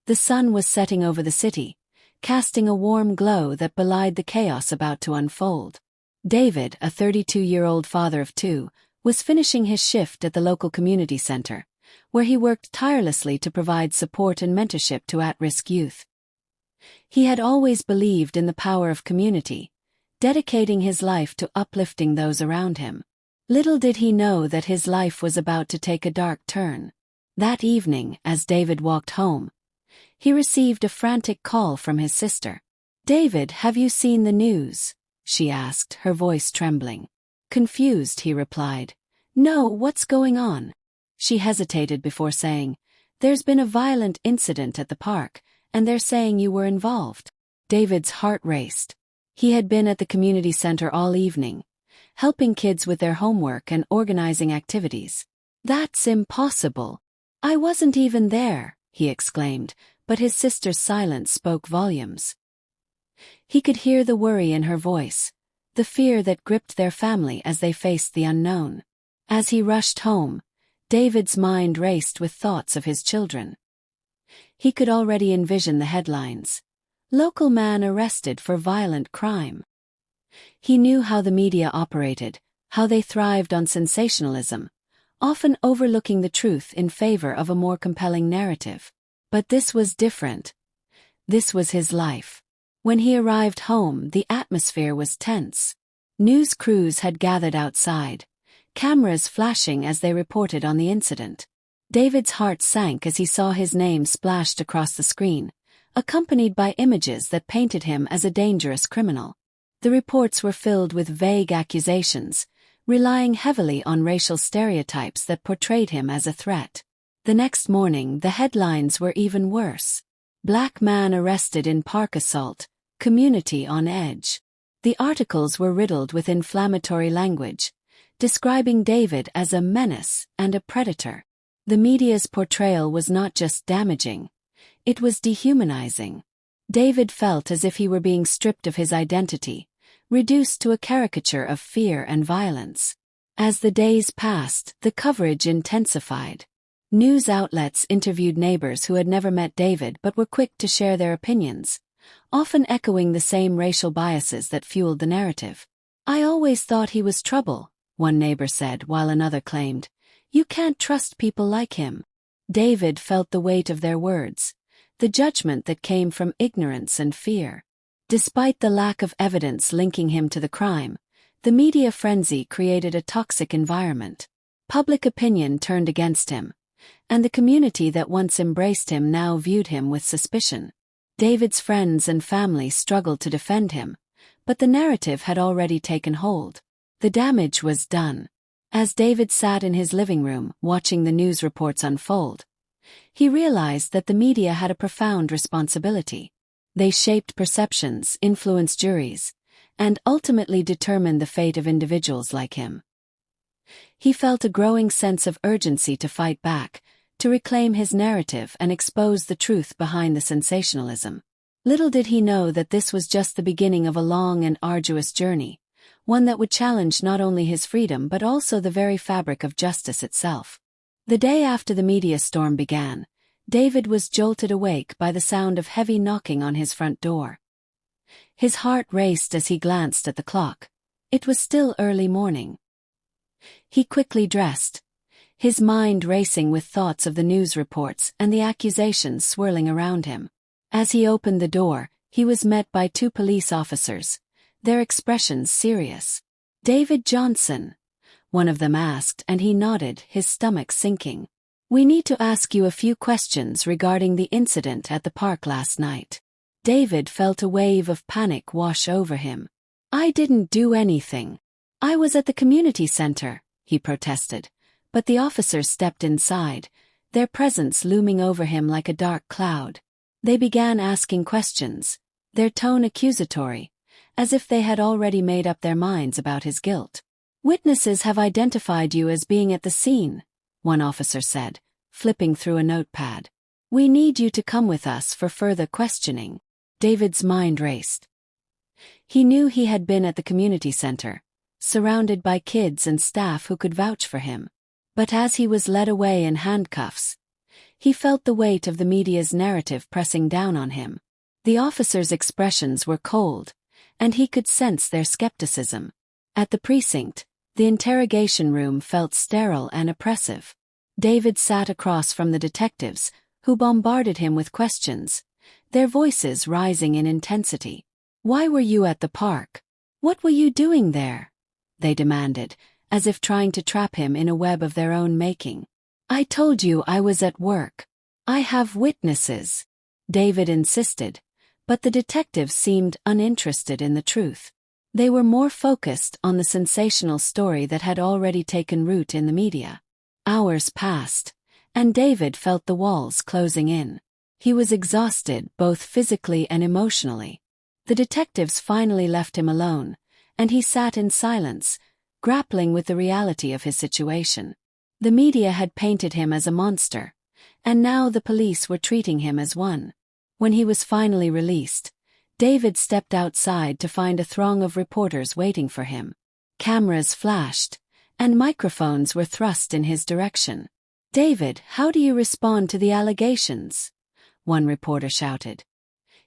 The sun was setting over the city, casting a warm glow that belied the chaos about to unfold. David, a 32-year-old father of two, was finishing his shift at the local community center, where he worked tirelessly to provide support and mentorship to at-risk youth. He had always believed in the power of community, dedicating his life to uplifting those around him. Little did he know that his life was about to take a dark turn. That evening, as David walked home, he received a frantic call from his sister. "David, have you seen the news?" she asked, her voice trembling. Confused, he replied, "No, what's going on?" She hesitated before saying, "There's been a violent incident at the park, and they're saying you were involved." David's heart raced. He had been at the community center all evening, helping kids with their homework and organizing activities. "That's impossible. I wasn't even there," he exclaimed, but his sister's silence spoke volumes. He could hear the worry in her voice, the fear that gripped their family as they faced the unknown. As he rushed home, David's mind raced with thoughts of his children. He could already envision the headlines. "Local man arrested for violent crime." He knew how the media operated, how they thrived on sensationalism, often overlooking the truth in favor of a more compelling narrative. But this was different. This was his life. When he arrived home, the atmosphere was tense. News crews had gathered outside, cameras flashing as they reported on the incident. David's heart sank as he saw his name splashed across the screen, accompanied by images that painted him as a dangerous criminal. The reports were filled with vague accusations, relying heavily on racial stereotypes that portrayed him as a threat. The next morning, the headlines were even worse. "Black man arrested in park assault, community on edge." The articles were riddled with inflammatory language, describing David as a menace and a predator. The media's portrayal was not just damaging, it was dehumanizing. David felt as if he were being stripped of his identity, reduced to a caricature of fear and violence. As the days passed, the coverage intensified. News outlets interviewed neighbors who had never met David but were quick to share their opinions, often echoing the same racial biases that fueled the narrative. "I always thought he was trouble," one neighbor said, while another claimed, "You can't trust people like him." David felt the weight of their words, the judgment that came from ignorance and fear. Despite the lack of evidence linking him to the crime, the media frenzy created a toxic environment. Public opinion turned against him, and the community that once embraced him now viewed him with suspicion. David's friends and family struggled to defend him, but the narrative had already taken hold. The damage was done. As David sat in his living room, watching the news reports unfold, he realized that the media had a profound responsibility. They shaped perceptions, influenced juries, and ultimately determined the fate of individuals like him. He felt a growing sense of urgency to fight back, to reclaim his narrative and expose the truth behind the sensationalism. Little did he know that this was just the beginning of a long and arduous journey, one that would challenge not only his freedom but also the very fabric of justice itself. The day after the media storm began, David was jolted awake by the sound of heavy knocking on his front door. His heart raced as he glanced at the clock. It was still early morning. He quickly dressed, his mind racing with thoughts of the news reports and the accusations swirling around him. As he opened the door, he was met by two police officers, their expressions serious. "David Johnson," one of them asked, and he nodded, his stomach sinking. "We need to ask you a few questions regarding the incident at the park last night." David felt a wave of panic wash over him. "I didn't do anything. I was at the community center," he protested, but the officers stepped inside, their presence looming over him like a dark cloud. They began asking questions, their tone accusatory, as if they had already made up their minds about his guilt. "Witnesses have identified you as being at the scene," one officer said, flipping through a notepad. "We need you to come with us for further questioning." David's mind raced. He knew he had been at the community center, surrounded by kids and staff who could vouch for him. But as he was led away in handcuffs, He felt the weight of the media's narrative pressing down on him. The officers' expressions were cold, and he could sense their skepticism. At the precinct, the interrogation room felt sterile and oppressive. David sat across from the detectives, who bombarded him with questions, their voices rising in intensity. "Why were you at the park? What were you doing there?" they demanded, as if trying to trap him in a web of their own making. "I told you I was at work. I have witnesses," David insisted, but the detectives seemed uninterested in the truth. They were more focused on the sensational story that had already taken root in the media. Hours passed, and David felt the walls closing in. He was exhausted both physically and emotionally. The detectives finally left him alone, and he sat in silence, grappling with the reality of his situation. The media had painted him as a monster, and now the police were treating him as one. When he was finally released, David stepped outside to find a throng of reporters waiting for him. Cameras flashed, and microphones were thrust in his direction. "David, how do you respond to the allegations?" one reporter shouted.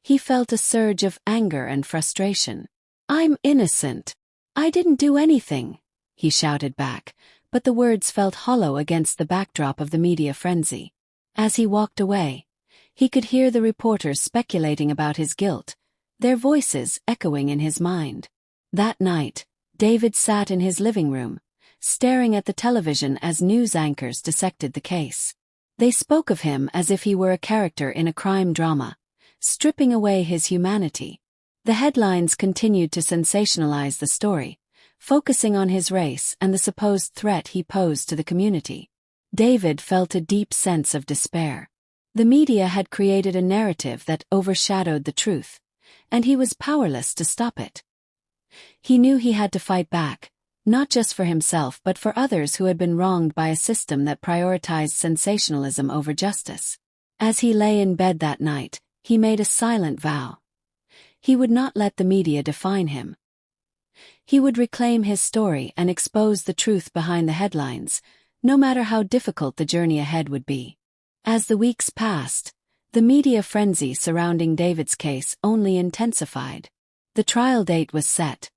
He felt a surge of anger and frustration. "I'm innocent. I didn't do anything," he shouted back, but the words felt hollow against the backdrop of the media frenzy. As he walked away, he could hear the reporters speculating about his guilt, their voices echoing in his mind. That night, David sat in his living room, staring at the television as news anchors dissected the case. They spoke of him as if he were a character in a crime drama, stripping away his humanity. The headlines continued to sensationalize the story, focusing on his race and the supposed threat he posed to the community. David felt a deep sense of despair. The media had created a narrative that overshadowed the truth, and he was powerless to stop it. He knew he had to fight back, not just for himself but for others who had been wronged by a system that prioritized sensationalism over justice. As he lay in bed that night, he made a silent vow. He would not let the media define him. He would reclaim his story and expose the truth behind the headlines, no matter how difficult the journey ahead would be. As the weeks passed, the media frenzy surrounding David's case only intensified. The trial date was set,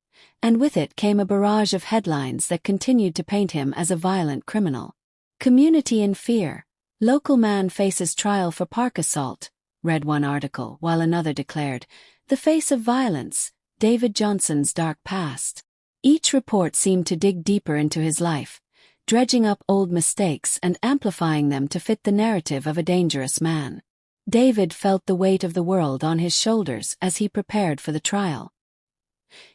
and with it came a barrage of headlines that continued to paint him as a violent criminal. "Community in fear. Local man faces trial for park assault," read one article, while another declared, "The face of violence, David Johnson's dark past." Each report seemed to dig deeper into his life, dredging up old mistakes and amplifying them to fit the narrative of a dangerous man. David felt the weight of the world on his shoulders as he prepared for the trial.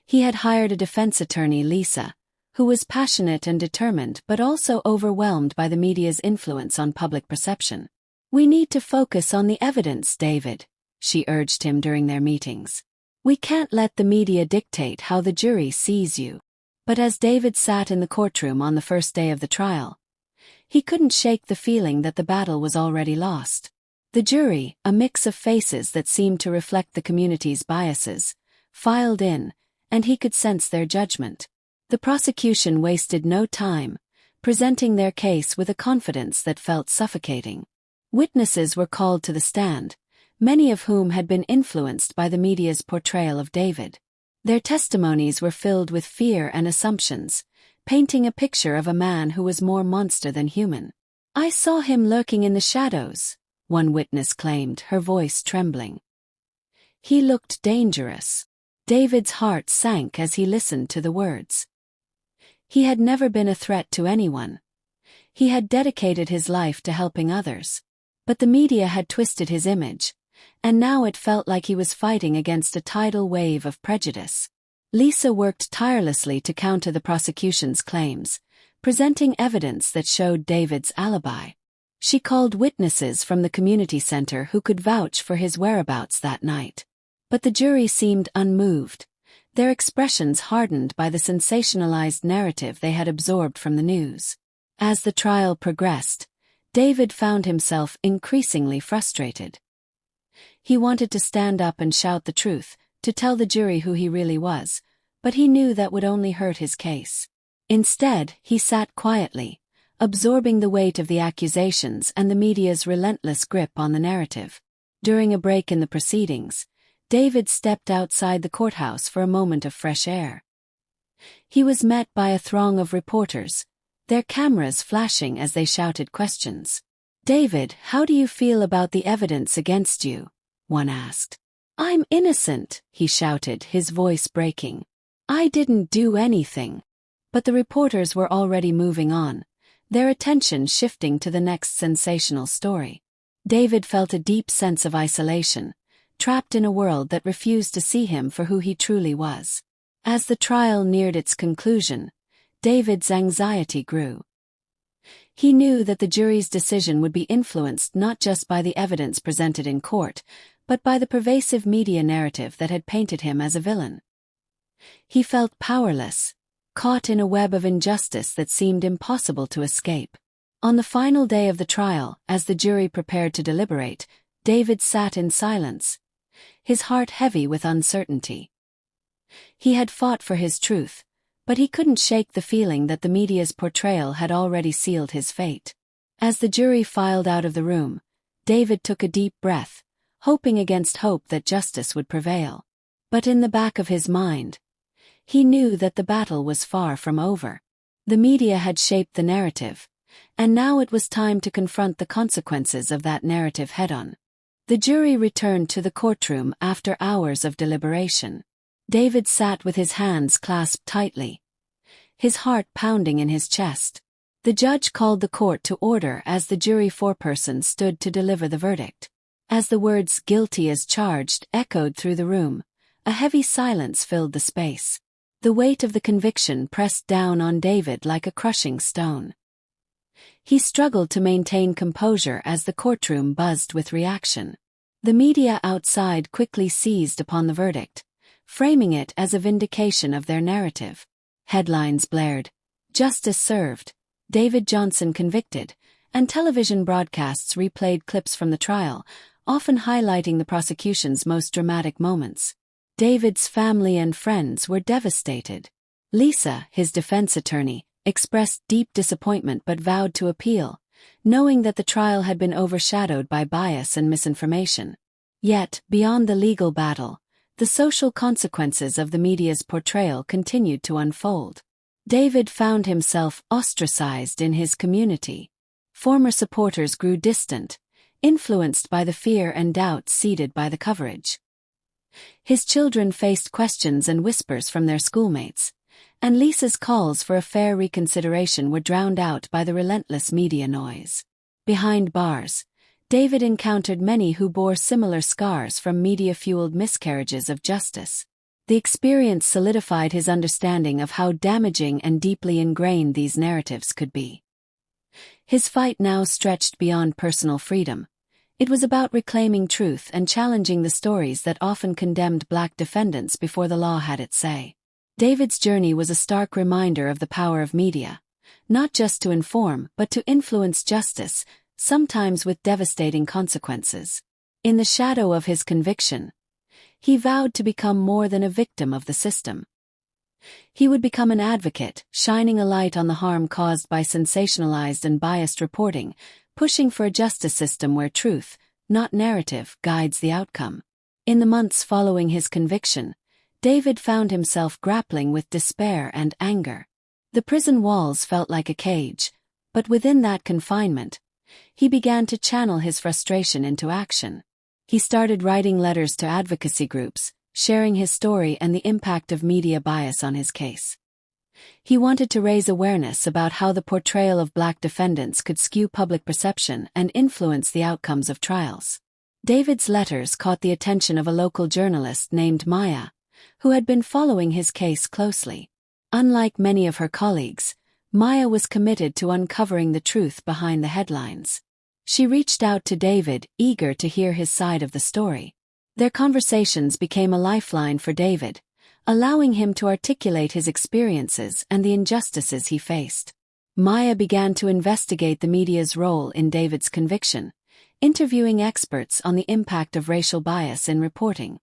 He had hired a defense attorney, Lisa, who was passionate and determined but also overwhelmed by the media's influence on public perception. "We need to focus on the evidence, David," she urged him during their meetings. "We can't let the media dictate how the jury sees you." But as David sat in the courtroom on the first day of the trial, he couldn't shake the feeling that the battle was already lost. The jury, a mix of faces that seemed to reflect the community's biases, filed in, and he could sense their judgment. The prosecution wasted no time, presenting their case with a confidence that felt suffocating. Witnesses were called to the stand, many of whom had been influenced by the media's portrayal of David. Their testimonies were filled with fear and assumptions, painting a picture of a man who was more monster than human. "I saw him lurking in the shadows," one witness claimed, her voice trembling. "He looked dangerous." David's heart sank as he listened to the words. He had never been a threat to anyone. He had dedicated his life to helping others. But the media had twisted his image, and now it felt like he was fighting against a tidal wave of prejudice. Lisa worked tirelessly to counter the prosecution's claims, presenting evidence that showed David's alibi. She called witnesses from the community center who could vouch for his whereabouts that night. But the jury seemed unmoved, their expressions hardened by the sensationalized narrative they had absorbed from the news. As the trial progressed, David found himself increasingly frustrated. He wanted to stand up and shout the truth, to tell the jury who he really was, but he knew that would only hurt his case. Instead, he sat quietly, absorbing the weight of the accusations and the media's relentless grip on the narrative. During a break in the proceedings, David stepped outside the courthouse for a moment of fresh air. He was met by a throng of reporters, their cameras flashing as they shouted questions. "David, how do you feel about the evidence against you?" one asked. "I'm innocent," he shouted, his voice breaking. "I didn't do anything." But the reporters were already moving on, their attention shifting to the next sensational story. David felt a deep sense of isolation, trapped in a world that refused to see him for who he truly was. As the trial neared its conclusion, David's anxiety grew. He knew that the jury's decision would be influenced not just by the evidence presented in court, but by the pervasive media narrative that had painted him as a villain. He felt powerless, caught in a web of injustice that seemed impossible to escape. On the final day of the trial, as the jury prepared to deliberate, David sat in silence, his heart heavy with uncertainty. He had fought for his truth, but he couldn't shake the feeling that the media's portrayal had already sealed his fate. As the jury filed out of the room, David took a deep breath, hoping against hope that justice would prevail. But in the back of his mind, he knew that the battle was far from over. The media had shaped the narrative, and now it was time to confront the consequences of that narrative head-on. The jury returned to the courtroom after hours of deliberation. David sat with his hands clasped tightly, his heart pounding in his chest. The judge called the court to order as the jury foreperson stood to deliver the verdict. As the words "guilty as charged" echoed through the room, a heavy silence filled the space. The weight of the conviction pressed down on David like a crushing stone. He struggled to maintain composure as the courtroom buzzed with reaction. The media outside quickly seized upon the verdict, framing it as a vindication of their narrative. Headlines blared, "Justice served," "David Johnson convicted," and television broadcasts replayed clips from the trial, often highlighting the prosecution's most dramatic moments. David's family and friends were devastated. Lisa, his defense attorney, expressed deep disappointment but vowed to appeal, knowing that the trial had been overshadowed by bias and misinformation. Yet, beyond the legal battle, the social consequences of the media's portrayal continued to unfold. David found himself ostracized in his community. Former supporters grew distant, influenced by the fear and doubt seeded by the coverage. His children faced questions and whispers from their schoolmates, and Lisa's calls for a fair reconsideration were drowned out by the relentless media noise. Behind bars, David encountered many who bore similar scars from media-fueled miscarriages of justice. The experience solidified his understanding of how damaging and deeply ingrained these narratives could be. His fight now stretched beyond personal freedom. It was about reclaiming truth and challenging the stories that often condemned Black defendants before the law had its say. David's journey was a stark reminder of the power of media, not just to inform but to influence justice, sometimes with devastating consequences. In the shadow of his conviction, he vowed to become more than a victim of the system. He would become an advocate, shining a light on the harm caused by sensationalized and biased reporting, pushing for a justice system where truth, not narrative, guides the outcome. In the months following his conviction, David found himself grappling with despair and anger. The prison walls felt like a cage, but within that confinement, he began to channel his frustration into action. He started writing letters to advocacy groups, sharing his story and the impact of media bias on his case. He wanted to raise awareness about how the portrayal of Black defendants could skew public perception and influence the outcomes of trials. David's letters caught the attention of a local journalist named Maya, who had been following his case closely. Unlike many of her colleagues, Maya was committed to uncovering the truth behind the headlines. She reached out to David, eager to hear his side of the story. Their conversations became a lifeline for David, allowing him to articulate his experiences and the injustices he faced. Maya began to investigate the media's role in David's conviction, interviewing experts on the impact of racial bias in reporting.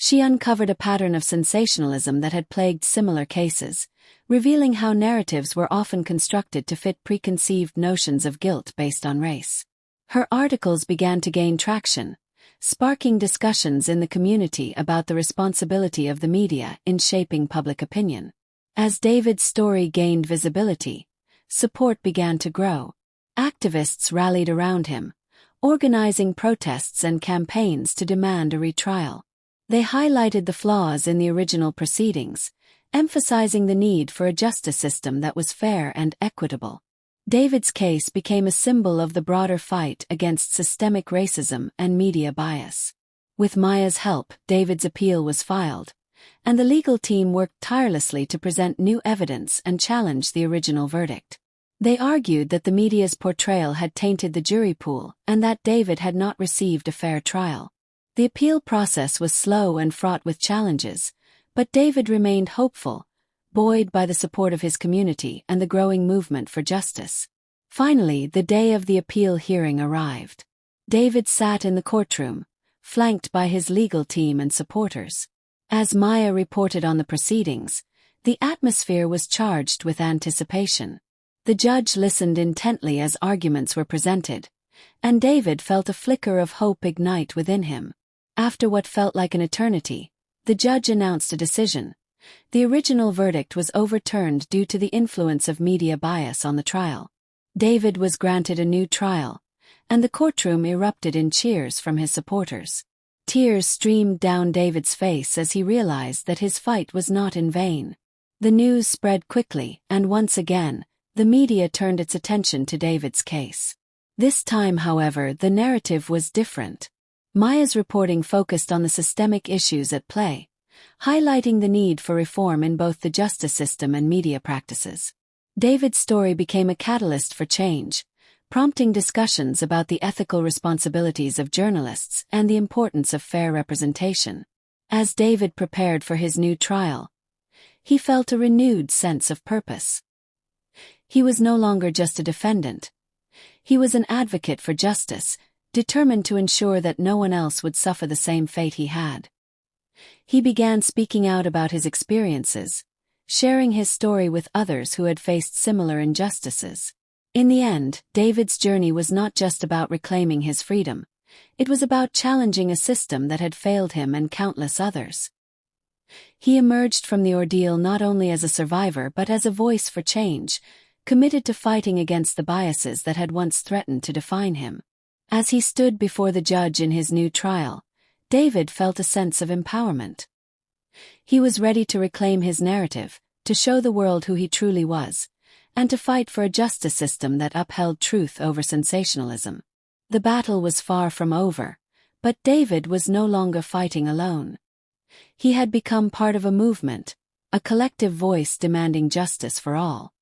She uncovered a pattern of sensationalism that had plagued similar cases, revealing how narratives were often constructed to fit preconceived notions of guilt based on race. Her articles began to gain traction, sparking discussions in the community about the responsibility of the media in shaping public opinion. As David's story gained visibility, support began to grow. Activists rallied around him, organizing protests and campaigns to demand a retrial. They highlighted the flaws in the original proceedings, emphasizing the need for a justice system that was fair and equitable. David's case became a symbol of the broader fight against systemic racism and media bias. With Maya's help, David's appeal was filed, and the legal team worked tirelessly to present new evidence and challenge the original verdict. They argued that the media's portrayal had tainted the jury pool and that David had not received a fair trial. The appeal process was slow and fraught with challenges, but David remained hopeful, buoyed by the support of his community and the growing movement for justice. Finally, the day of the appeal hearing arrived. David sat in the courtroom, flanked by his legal team and supporters. As Maya reported on the proceedings, the atmosphere was charged with anticipation. The judge listened intently as arguments were presented, and David felt a flicker of hope ignite within him. After what felt like an eternity, the judge announced a decision. The original verdict was overturned due to the influence of media bias on the trial. David was granted a new trial, and the courtroom erupted in cheers from his supporters. Tears streamed down David's face as he realized that his fight was not in vain. The news spread quickly, and once again, the media turned its attention to David's case. This time, however, the narrative was different. Maya's reporting focused on the systemic issues at play, highlighting the need for reform in both the justice system and media practices. David's story became a catalyst for change, prompting discussions about the ethical responsibilities of journalists and the importance of fair representation. As David prepared for his new trial, he felt a renewed sense of purpose. He was no longer just a defendant. He was an advocate for justice, determined to ensure that no one else would suffer the same fate he had. He began speaking out about his experiences, sharing his story with others who had faced similar injustices. In the end, David's journey was not just about reclaiming his freedom. It was about challenging a system that had failed him and countless others. He emerged from the ordeal not only as a survivor but as a voice for change, committed to fighting against the biases that had once threatened to define him. As he stood before the judge in his new trial, David felt a sense of empowerment. He was ready to reclaim his narrative, to show the world who he truly was, and to fight for a justice system that upheld truth over sensationalism. The battle was far from over, but David was no longer fighting alone. He had become part of a movement, a collective voice demanding justice for all.